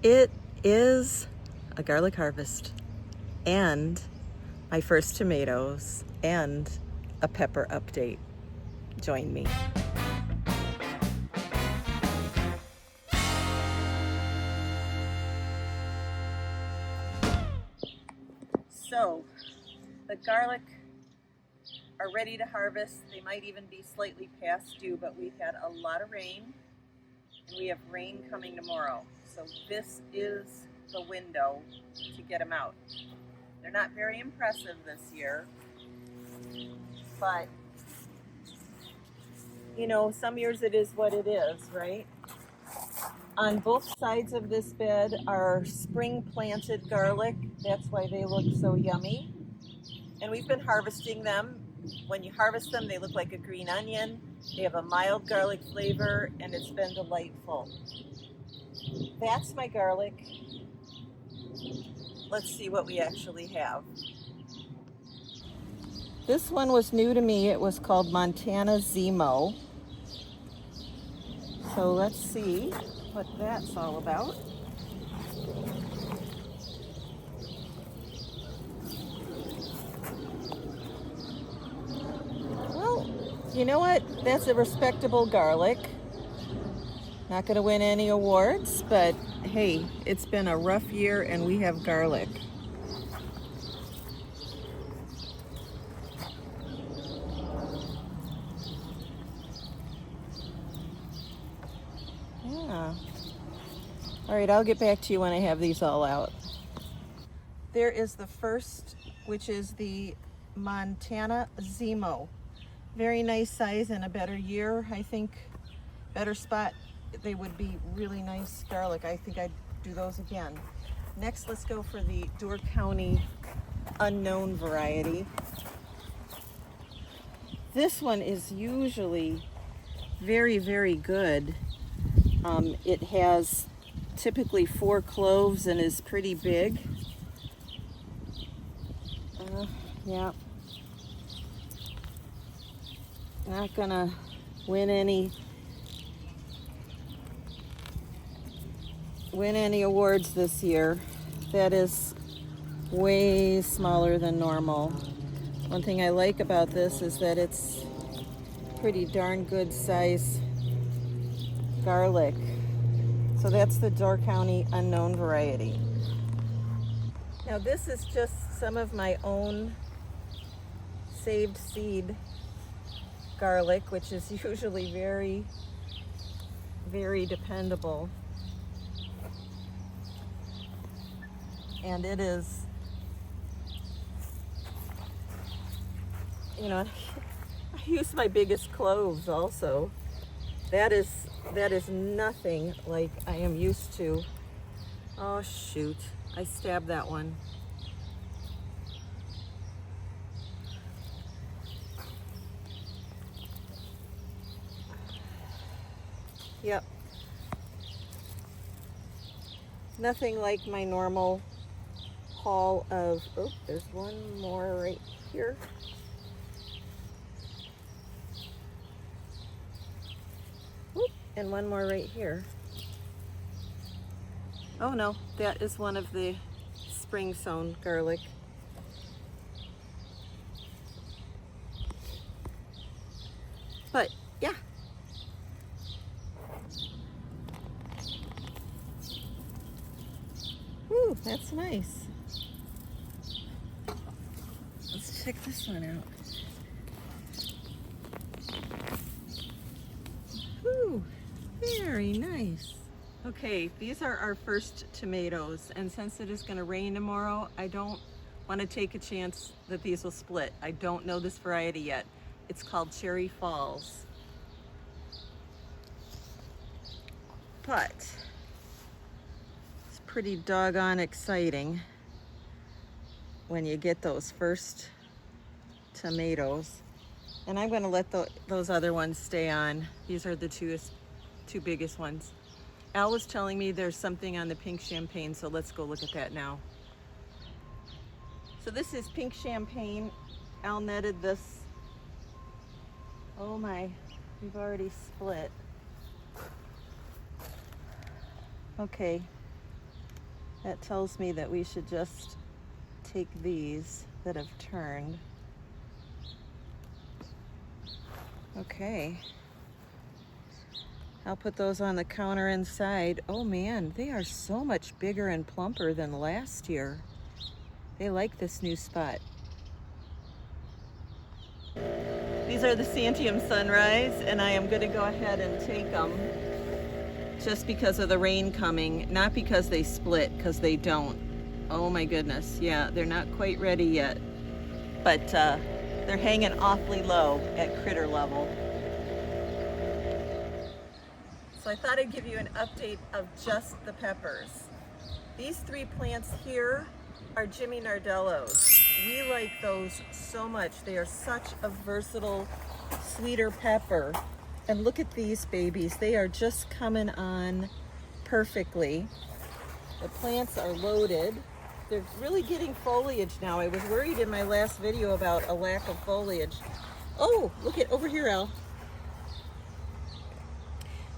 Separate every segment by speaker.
Speaker 1: It is a garlic harvest and my first tomatoes and a pepper update. Join me. So the garlic are ready to harvest. They might even be slightly past due, but we've had a lot of rain and we have rain coming tomorrow. So this is the window to get them out. They're not very impressive this year, but you know, some years it is what it is, right? On both sides of this bed are spring planted garlic. That's why they look so yummy. And we've been harvesting them. When you harvest them, they look like a green onion. They have a mild garlic flavor, and it's been delightful. That's my garlic. Let's see what we actually have. This one was new to me. It was called Montana Zemo. So let's see what that's all about. Well, you know what? That's a respectable garlic. Not going to win any awards, but hey, it's been a rough year and we have garlic. Yeah. All right, I'll get back to you when I have these all out. There is the first, which is the Montana Zemo. Very nice size and a better year. I think better spot. They would be really nice garlic. I think I'd do those again. Next, let's go for the Door County Unknown variety. This one is usually very, very good. It has typically 4 cloves and is pretty big. Yeah. Not gonna win any awards this year. That is way smaller than normal. One thing I like about this is that it's pretty darn good size garlic. So that's the Door County Unknown variety. Now this is just some of my own saved seed garlic, which is usually very, very dependable. And it is, you know, I use my biggest cloves also. That is nothing like I am used to. Oh shoot, I stabbed that one. Yep. Nothing like my normal haul of, oh, there's one more right here. Whoop, and one more right here. Oh no, that is one of the spring sown garlic. But yeah. Ooh, that's nice. Let's check this one out. Ooh, very nice. Okay, these are our first tomatoes, and since it is going to rain tomorrow, I don't want to take a chance that these will split. I don't know this variety yet. It's called Cherry Falls. But it's pretty doggone exciting when you get those first tomatoes. And I'm going to let those other ones stay on. These are the two biggest ones. Al was telling me there's something on the pink champagne, so let's go look at that now. So this is pink champagne. Al netted this. Oh my, we've already split. Okay, That tells me that we should just take these that have turned. Okay. I'll put those on the counter inside. Oh man, they are so much bigger and plumper than last year. They like this new spot. These are the Santiam Sunrise, and I am going to go ahead and take them just because of the rain coming, not because they split, because they don't. Oh my goodness, yeah, they're not quite ready yet, but they're hanging awfully low at critter level. So I thought I'd give you an update of just the peppers. These three plants here are Jimmy Nardellos. We like those so much. They are such a versatile, sweeter pepper. And look at these babies. They are just coming on perfectly. The plants are loaded. They're really getting foliage now. I was worried in my last video about a lack of foliage. Oh, look at over here, Al.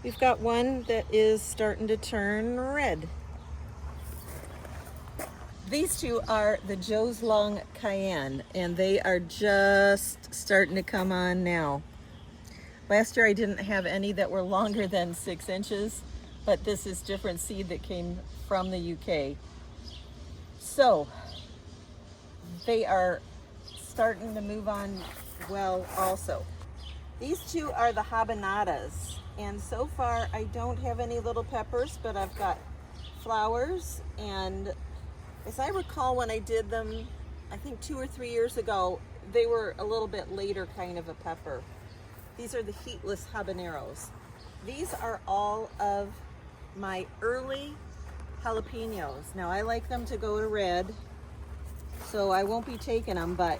Speaker 1: We've got one that is starting to turn red. These two are the Joe's Long Cayenne, and they are just starting to come on now. Last year I didn't have any that were longer than 6 inches, but this is different seed that came from the UK. So they are starting to move on well also. These two are the Habanadas, and so far I don't have any little peppers, but I've got flowers. And as I recall, when I did them, I think 2 or 3 years ago, they were a little bit later kind of a pepper. These are the heatless habaneros. These are all of my early jalapenos. Now I like them to go to red, so I won't be taking them, but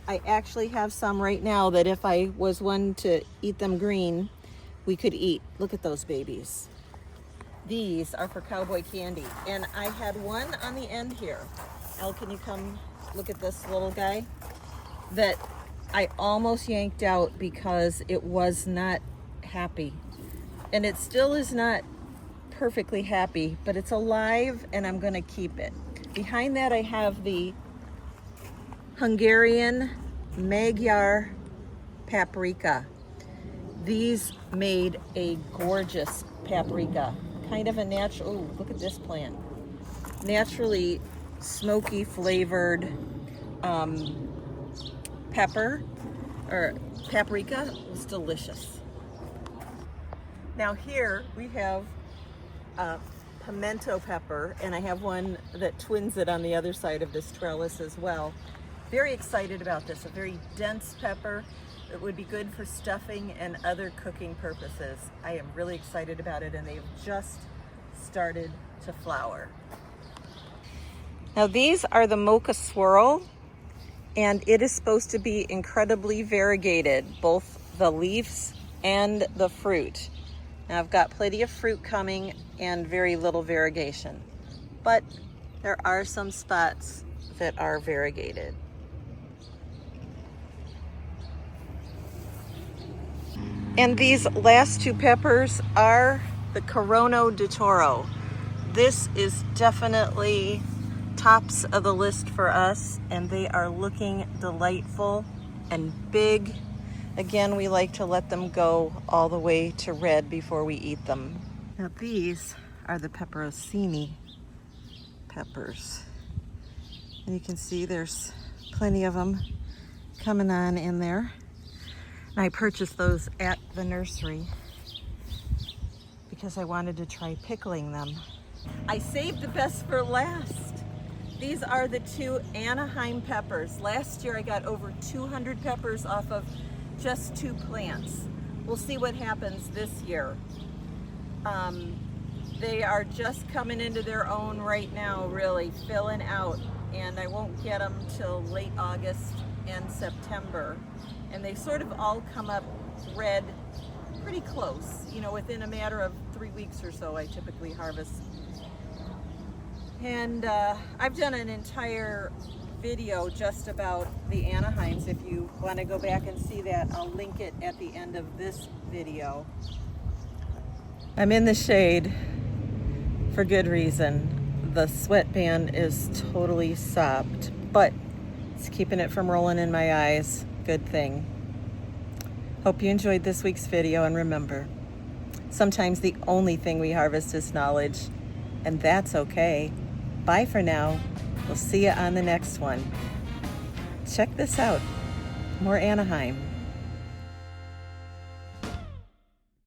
Speaker 1: I actually have some right now that if I was one to eat them green, we could eat. Look at those babies. These are for cowboy candy, and I had one on the end here. Elle, can you come look at this little guy? That I almost yanked out because it was not happy. And it still is not perfectly happy, but it's alive and I'm gonna keep it. Behind that I have the Hungarian Magyar paprika. These made a gorgeous paprika. Kind of a natural, oh, look at this plant. Naturally smoky flavored pepper or paprika. It was delicious. Now here we have pimento pepper, and I have one that twins it on the other side of this trellis as well. Very excited about this. A very dense pepper. It would be good for stuffing and other cooking purposes. I am really excited about it, and they've just started to flower. Now these are the mocha swirl, and it is supposed to be incredibly variegated, both the leaves and the fruit. Now I've got plenty of fruit coming and very little variegation, but there are some spots that are variegated. And these last two peppers are the Corono de Toro. This is definitely tops of the list for us, and they are looking delightful and big. Again, we like to let them go all the way to red before we eat them. Now these are the peperosini peppers. And you can see there's plenty of them coming on in there. And I purchased those at the nursery because I wanted to try pickling them. I saved the best for last. These are the two Anaheim peppers. Last year I got over 200 peppers off of just 2 plants. We'll see what happens this year. They are just coming into their own right now, really filling out, and I won't get them till late August and September. And they sort of all come up red pretty close. You know, within a matter of 3 weeks or so I typically harvest. And I've done an entire video just about the Anaheims. If you want to go back and see that, I'll link it at the end of this video. I'm in the shade for good reason. The sweatband is totally sopped, but it's keeping it from rolling in my eyes. Good thing. Hope you enjoyed this week's video, and remember, sometimes the only thing we harvest is knowledge, and that's okay. Bye for now. We'll see you on the next one. Check this out. More Anaheim.